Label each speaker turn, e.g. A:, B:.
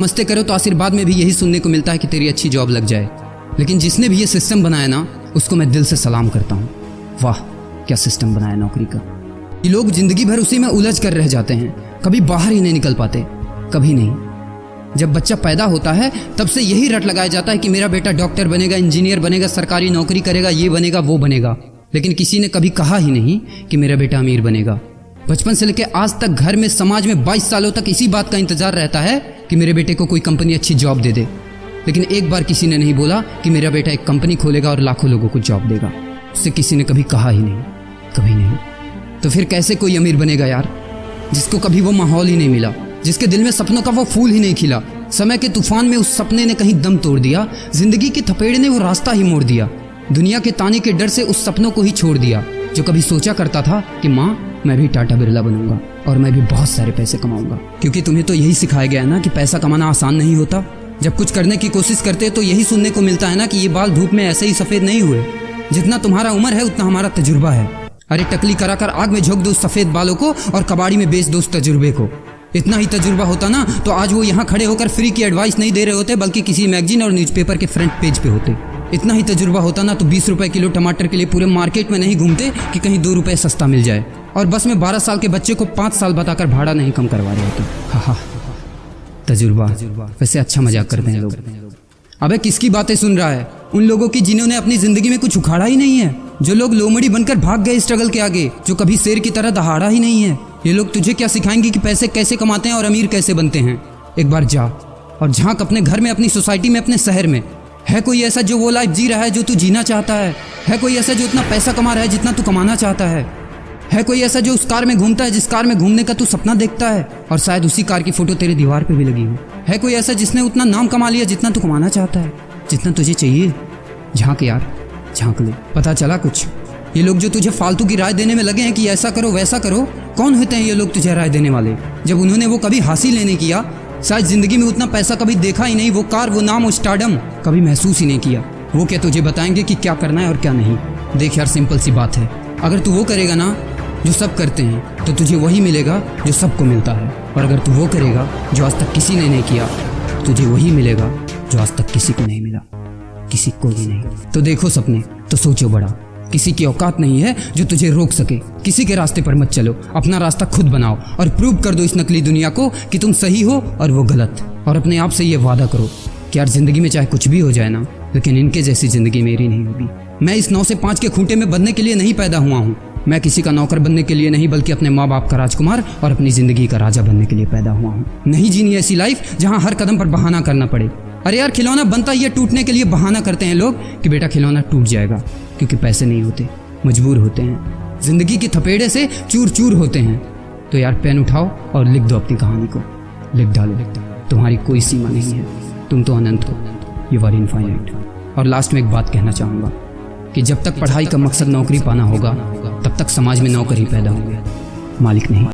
A: मस्ते करो तो आशीर्वाद में भी यही सुनने को मिलता है कि तेरी अच्छी जॉब लग जाए। लेकिन जिसने भी ये सिस्टम बनाया ना, उसको मैं दिल से सलाम करता हूँ। वाह क्या सिस्टम बनाया नौकरी का। ये लोग जिंदगी भर उसी में उलझ कर रह जाते हैं, कभी बाहर ही नहीं निकल पाते, कभी नहीं। जब बच्चा पैदा होता है तब से यही रट लगाया जाता है कि मेरा बेटा डॉक्टर बनेगा, इंजीनियर बनेगा, सरकारी नौकरी करेगा, ये बनेगा वो बनेगा। लेकिन किसी ने कभी कहा ही नहीं कि मेरा बेटा अमीर बनेगा। बचपन से लेकर आज तक घर में, समाज में 22 सालों तक इसी बात का इंतजार रहता है कि मेरे बेटे को कोई कंपनी अच्छी जॉब दे दे। लेकिन एक बार किसी ने नहीं बोला कि मेरा बेटा एक कंपनी खोलेगा और लाखों लोगों को जॉब देगा। उससे किसी ने कभी कहा ही नहीं, कभी नहीं। तो फिर कैसे कोई अमीर बनेगा यार, जिसको कभी वो माहौल ही नहीं मिला, जिसके दिल में सपनों का वो फूल ही नहीं खिला। समय के तूफान में उस सपने ने कहीं दम तोड़ दिया, जिंदगी के थपेड़े ने वो रास्ता ही मोड़ दिया, दुनिया के ताने के डर से उस सपनों को ही छोड़ दिया। जो कभी सोचा करता था कि माँ मैं भी टाटा बिरला बनूंगा और मैं भी बहुत सारे पैसे कमाऊंगा। क्योंकि तुम्हें तो यही सिखाया गया है ना कि पैसा कमाना आसान नहीं होता। जब कुछ करने की कोशिश करते तो यही सुनने को मिलता है ना कि ये बाल धूप में ऐसे ही सफेद नहीं हुए, जितना तुम्हारा उम्र है उतना हमारा तजुर्बा है। अरे टकली कराकर आग में झोंक दो उस सफेद बालों को और कबाड़ी में बेच दो उस तजुर्बे को। इतना ही तजुर्बा होता ना तो आज वो यहाँ खड़े होकर फ्री की एडवाइस नहीं दे रहे होते, बल्कि किसी मैगजीन और न्यूज़पेपर के फ्रंट पेज पे होते। इतना ही तजुर्बा होता ना तो 20 रुपए किलो टमाटर के लिए पूरे मार्केट में नहीं घूमते कि कहीं 2 रुपए सस्ता मिल जाए, और बस में 12 साल के बच्चे को 5 साल बताकर भाड़ा नहीं कम करवा रहे होते। हा तजुर्बा। वैसे अच्छा मजाक करते हैं लोग। अबे किसकी बातें सुन रहा है? उन लोगों की जिन्होंने अपनी जिंदगी में कुछ उखाड़ा ही नहीं है, जो लोग लोमड़ी बनकर भाग गए स्ट्रगल के आगे, जो कभी शेर की तरह दहाड़ा ही नहीं है। ये लोग तुझे क्या सिखाएंगे कि पैसे कैसे कमाते हैं और अमीर कैसे बनते हैं। एक बार जा और झांक अपने घर में, अपनी सोसाइटी में, अपने शहर में। है कोई ऐसा जो वो लाइफ जी रहा है जो तू जीना चाहता है? है कोई ऐसा जो उतना पैसा कमा रहा है जितना तू कमाना चाहता है? है कोई ऐसा जो उस कार में घूमता है जिस कार में घूमने का तू सपना देखता है और शायद उसी कार की फोटो तेरे दीवार पे भी लगी हो? है कोई ऐसा जिसने उतना नाम कमा लिया जितना तू कमाना चाहता है, जितना तुझे चाहिए? झांक यार, झांक ले, पता चला कुछ। ये लोग जो तुझे फालतू की राय देने में लगे हैं कि ऐसा करो वैसा करो, कौन होते हैं ये लोग तुझे राय देने वाले, जब उन्होंने वो कभी हासिल ही नहीं किया? शायद जिंदगी में उतना पैसा कभी देखा ही नहीं, वो कार, वो नाम, वो स्टारडम कभी महसूस ही नहीं किया। वो क्या तुझे बताएंगे कि क्या करना है और क्या नहीं? देख यार, सिंपल सी बात है, अगर तू वो करेगा ना जो सब करते हैं तो तुझे वही मिलेगा जो सबको मिलता है, और अगर तू वो करेगा जो आज तक किसी ने नहीं किया, तुझे वही मिलेगा जो आज तक किसी को नहीं मिला, किसी को भी नहीं। तो देखो सपने तो सोचो बड़ा, किसी की औकात नहीं है जो तुझे रोक सके। किसी के रास्ते पर मत चलो, अपना रास्ता खुद बनाओ और प्रूव कर दो इस नकली दुनिया को कि तुम सही हो और वो गलत। और अपने आप से ये वादा करो कि यार जिंदगी में चाहे कुछ भी हो जाए ना, लेकिन इनके जैसी जिंदगी मेरी नहीं होगी। मैं इस 9 से 5 के खूंटे में बंधने के लिए नहीं पैदा हुआ हूँ। मैं किसी का नौकर बनने के लिए नहीं, बल्कि अपने माँ बाप का राजकुमार और अपनी जिंदगी का राजा बनने के लिए पैदा हुआ हूँ। नहीं जीनी ऐसी लाइफ जहाँ हर कदम पर बहाना करना पड़े। अरे यार, खिलौना बनता ही है टूटने के लिए। बहाना करते हैं लोग कि बेटा खिलौना टूट जाएगा, क्योंकि पैसे नहीं होते, मजबूर होते हैं, जिंदगी के थपेड़े से चूर चूर होते हैं। तो यार पेन उठाओ और लिख दो अपनी कहानी को, लिख डालो। तुम्हारी कोई सीमा नहीं है, तुम तो अनंत हो, यू आर इनफाइनाइट। और लास्ट में एक बात कहना चाहूँगा कि जब तक पढ़ाई का मकसद नौकरी पाना होगा, तब तक समाज में नौकर ही पैदा होंगे, मालिक नहीं।